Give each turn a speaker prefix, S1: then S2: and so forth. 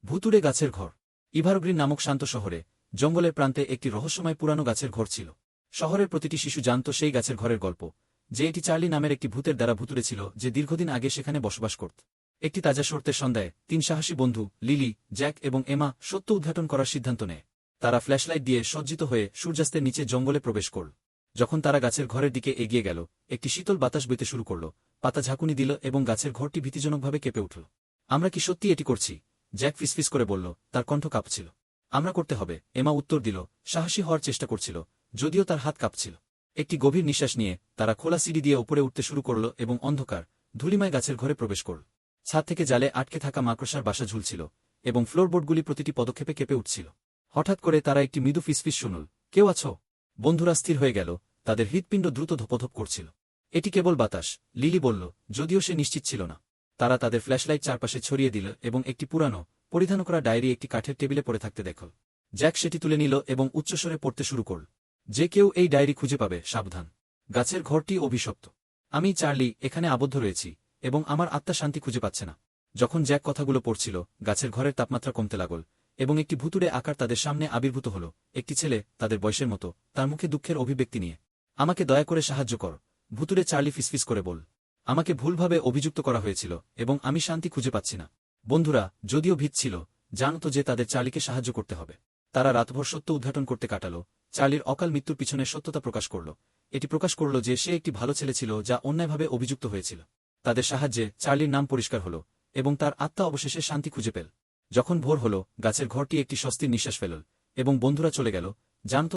S1: ভুতুড়ে গাছের ঘর। ইভারগ্রিন নামক শান্ত শহরে জঙ্গলের প্রান্তে একটি রহস্যময় পুরানো গাছের ঘর ছিল। শহরের প্রতিটি শিশু জানত সেই গাছের ঘরের গল্প, যে এটি চার্লি নামের একটি ভূতের দ্বারা ভুতুড়ে ছিল, যে দীর্ঘদিন আগে সেখানে বসবাস করত। একটি তাজা শর্তের সন্ধ্যায় 3 সাহসী বন্ধু লিলি, জ্যাক এবং এমা সত্য উদ্ঘাটন করার সিদ্ধান্ত নেয়। তারা ফ্ল্যাশলাইট দিয়ে সজ্জিত হয়ে সূর্যাস্তের নিচে জঙ্গলে প্রবেশ করল। যখন তারা গাছের ঘরের দিকে এগিয়ে গেল, একটি শীতল বাতাস বইতে শুরু করল, পাতা ঝাঁকুনি দিল এবং গাছের ঘরটি ভীতিজনকভাবে কেঁপে উঠল। আমরা কি সত্যি এটি করছি? জ্যাক ফিসফিস করে বলল, তার কণ্ঠ কাঁপছিল। আমরা করতে হবে, এমা উত্তর দিল, সাহসী হওয়ার চেষ্টা করছিল, যদিও তার হাত কাঁপছিল। একটি গভীর নিঃশ্বাস নিয়ে তারা খোলা সিঁড়ি দিয়ে উপরে উঠতে শুরু করল এবং অন্ধকার ধূলিমায় গাছের ঘরে প্রবেশ করল। ছাদ থেকে জালে আটকে থাকা মাকড়সার বাসা ঝুলছিল এবং ফ্লোরবোর্ডগুলি প্রতিটি পদক্ষেপে কেঁপে উঠছিল। হঠাৎ করে তারা একটি মৃদু ফিসফিস শুনল, কেউ আছো? বন্ধুরা স্থির হয়ে গেল, তাদের হৃৎপিণ্ড দ্রুত ধপধপ করছিল। এটি কেবল বাতাস, লিলি বলল, যদিও সে নিশ্চিত ছিল না। তারা তাদের ফ্ল্যাশলাইট চারপাশে ছড়িয়ে দিল এবং একটি পুরানো পরিধান করা ডায়েরি একটি কাঠের টেবিলে পড়ে থাকতে দেখল। জ্যাক সেটি তুলে নিল এবং উচ্চস্বরে পড়তে শুরু করল, যে কেউ এই ডায়েরি খুঁজে পাবে, সাবধান। গাছের ঘরটি অভিশপ্ত। আমি চার্লি এখানে আবদ্ধ রয়েছি এবং আমার আত্মা শান্তি খুঁজে পাচ্ছে না। যখন জ্যাক কথাগুলো পড়ছিল, গাছের ঘরের তাপমাত্রা কমতে লাগল এবং একটি ভুতুড়ে আকার তাদের সামনে আবির্ভূত হল। একটি ছেলে, তাদের বয়সের মতো, তার মুখে দুঃখের অভিব্যক্তি নিয়ে। আমাকে দয়া করে সাহায্য কর, ভুতুড়ে চার্লি ফিসফিস করে বল। আমাকে ভুলভাবে অভিযুক্ত করা হয়েছিল এবং আমি শান্তি খুঁজে পাচ্ছি না। বন্ধুরা, যদিও ভীত ছিল, জানত যে তাদের চার্লিকে সাহায্য করতে হবে। তারা রাতভর সত্য উদ্ঘাটন করতে কাটাল। চার্লির অকাল মৃত্যুর পিছনে সত্যতা প্রকাশ করল। এটি প্রকাশ করল যে সে একটি ভালো ছেলে ছিল যা অন্যায়ভাবে অভিযুক্ত হয়েছিল। তাদের সাহায্যে চার্লির নাম পরিষ্কার হল এবং তার আত্মা অবশেষে শান্তি খুঁজে পেল। যখন ভোর হল, গাছের ঘরটি একটি স্বস্তির নিঃশ্বাস ফেলল এবং বন্ধুরা চলে গেল, জানত